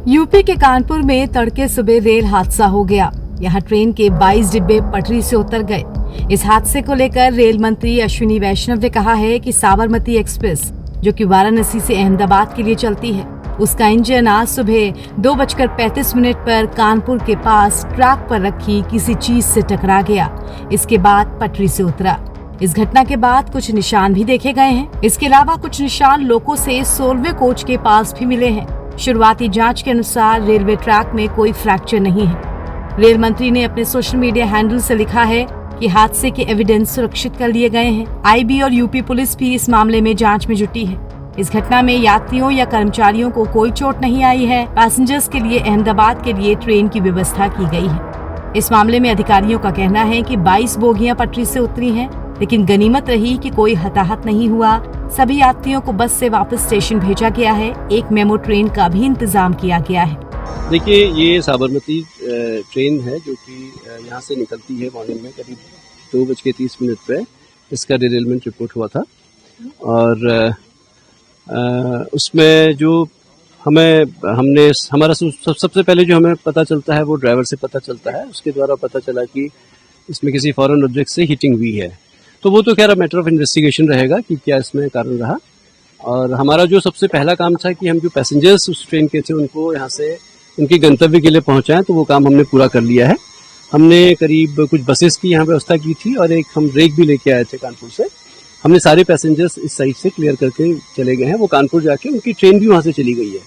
UP के कानपुर में तड़के सुबह रेल हादसा हो गया। यहाँ ट्रेन के 22 डिब्बे पटरी से उतर गए। इस हादसे को लेकर रेल मंत्री अश्विनी वैष्णव ने कहा है कि साबरमती एक्सप्रेस, जो कि वाराणसी से अहमदाबाद के लिए चलती है, उसका इंजन आज सुबह 2:35 पर कानपुर के पास ट्रैक पर रखी किसी चीज से टकरा गया। इसके बाद पटरी से उतरा। इस घटना के बाद कुछ निशान भी देखे गए हैं। इसके अलावा कुछ निशान लोको से 16वें कोच के पास भी मिले हैं। शुरुआती जांच के अनुसार रेलवे ट्रैक में कोई फ्रैक्चर नहीं है। रेल मंत्री ने अपने सोशल मीडिया हैंडल से लिखा है कि हादसे के एविडेंस सुरक्षित कर लिए गए हैं। आईबी और यूपी पुलिस भी इस मामले में जांच में जुटी है। इस घटना में यात्रियों या कर्मचारियों को कोई चोट नहीं आई है। पैसेंजर्स के लिए अहमदाबाद के लिए ट्रेन की व्यवस्था की गई है। इस मामले में अधिकारियों का कहना है कि 22 बोगियां पटरी से उतरी हैं, लेकिन गनीमत रही कि कोई हताहत नहीं हुआ। सभी यात्रियों को बस से वापस स्टेशन भेजा गया है। एक मेमो ट्रेन का भी इंतजाम किया गया है। देखिए, ये साबरमती ट्रेन है जो कि यहाँ से निकलती है मॉर्निंग में करीब 2:30 पे। इसका डिरेलमेंट रिपोर्ट हुआ था और उसमें जो हमारा सबसे पहले जो हमें पता चलता है वो ड्राइवर से पता चलता है। उसके द्वारा पता चला कि इसमें किसी फॉरेन ऑब्जेक्ट से हीटिंग हुई है। तो वो तो खैर मैटर ऑफ इन्वेस्टिगेशन रहेगा कि क्या इसमें कारण रहा। और हमारा जो सबसे पहला काम था कि हम जो पैसेंजर्स उस ट्रेन के थे उनको यहाँ से उनके गंतव्य के लिए पहुँचाएं, तो वो काम हमने पूरा कर लिया है। हमने करीब कुछ बसेस की यहाँ व्यवस्था की थी और एक हम ब्रेक भी लेके आए थे कानपुर से। हमने सारे पैसेंजर्स इस साइड से क्लियर करके चले गए हैं। वो कानपुर जाके उनकी ट्रेन भी वहाँ से चली गई है।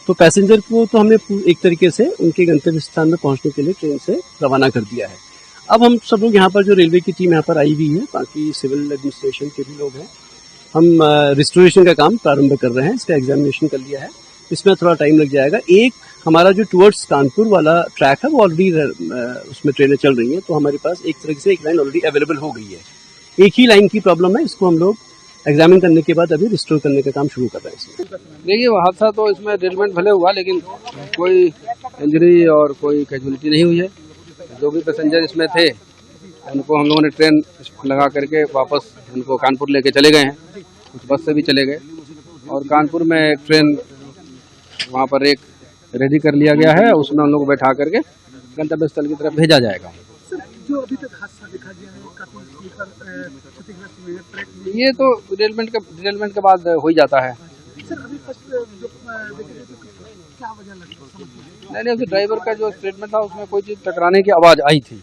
तो पैसेंजर को तो हमने एक तरीके से उनके गंतव्य स्थान में पहुँचने के लिए ट्रेन से रवाना कर दिया है। अब हम सब लोग यहाँ पर जो रेलवे की टीम यहाँ पर आई हुई है, बाकी सिविल एडमिनिस्ट्रेशन के भी लोग हैं, हम रिस्टोरेशन का काम प्रारंभ कर रहे हैं। इसका एग्जामिनेशन कर लिया है। इसमें थोड़ा टाइम लग जाएगा। एक हमारा जो टुवर्ड्स कानपुर वाला ट्रैक है वो ऑलरेडी उसमें ट्रेनें चल रही हैं, तो हमारे पास एक तरह से एक लाइन ऑलरेडी अवेलेबल हो गई है। एक ही लाइन की प्रॉब्लम है, इसको हम लोग एग्जामिन करने के बाद अभी रिस्टोर करने का काम शुरू कर रहे हैं। देखिए, वो हादसा तो इसमें डिरेलमेंट भले हुआ, लेकिन कोई इंजरी और कोई कैजुअलिटी नहीं हुई है। जो भी पैसेंजर इसमें थे उनको हम लोगों ने ट्रेन लगा करके वापस उनको कानपुर लेके चले गए हैं। कुछ बस से भी चले गए और कानपुर में एक ट्रेन वहाँ पर एक रेडी कर लिया गया है। उसमें हम लोग को बैठा करके गंतव्य स्थल की तरफ भेजा जाएगा। जो अभी तक हादसा देखा गया है काफी क्षतिग्रस्त हुए हैं। ये तो डिरेलमेंट के बाद हो ही जाता है। सर, अभी फर्स्ट जो देखे तो क्या वजह लगी? नहीं, उस ड्राइवर का जो स्टेटमेंट था उसमें कोई चीज टकराने की आवाज आई थी,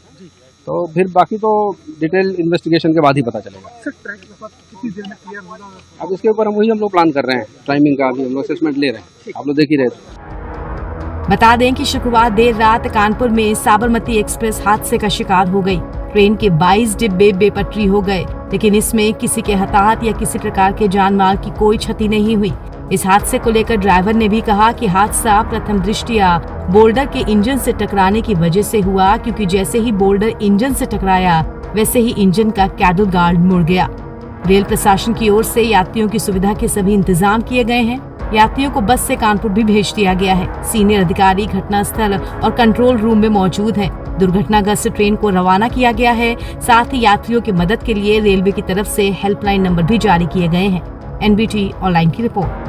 तो फिर बाकी तो डिटेल इन्वेस्टिगेशन के बाद ही पता चलेगा। सर, ट्रैक कितनी देर में क्लियर होगा? अब इसके ऊपर हम लोग प्लान कर रहे हैं। टाइमिंग का अभी हम लोग असेसमेंट ले रहे हैं। आप लोग देख ही रहे थे। बता दें कि शुक्रवार देर रात कानपुर में साबरमती एक्सप्रेस हादसे का शिकार हो गई। ट्रेन के 22 डिब्बे बेपटरी हो गए, लेकिन इसमें किसी के हताहत या किसी प्रकार के जान माल की कोई क्षति नहीं हुई। इस हादसे को लेकर ड्राइवर ने भी कहा कि हादसा प्रथम दृष्टया बोल्डर के इंजन से टकराने की वजह से हुआ, क्योंकि जैसे ही बोल्डर इंजन से टकराया वैसे ही इंजन का कैडल गार्ड मुड़ गया। रेल प्रशासन की ओर से यात्रियों की सुविधा के सभी इंतजाम किए गए हैं। यात्रियों को बस से कानपुर भी भेज दिया गया है। सीनियर अधिकारी घटनास्थल और कंट्रोल रूम में मौजूद हैं। दुर्घटनाग्रस्त ट्रेन को रवाना किया गया है। साथ ही यात्रियों की मदद के लिए रेलवे की तरफ से हेल्पलाइन नंबर भी जारी किए गए हैं। NBT ऑनलाइन की रिपोर्ट।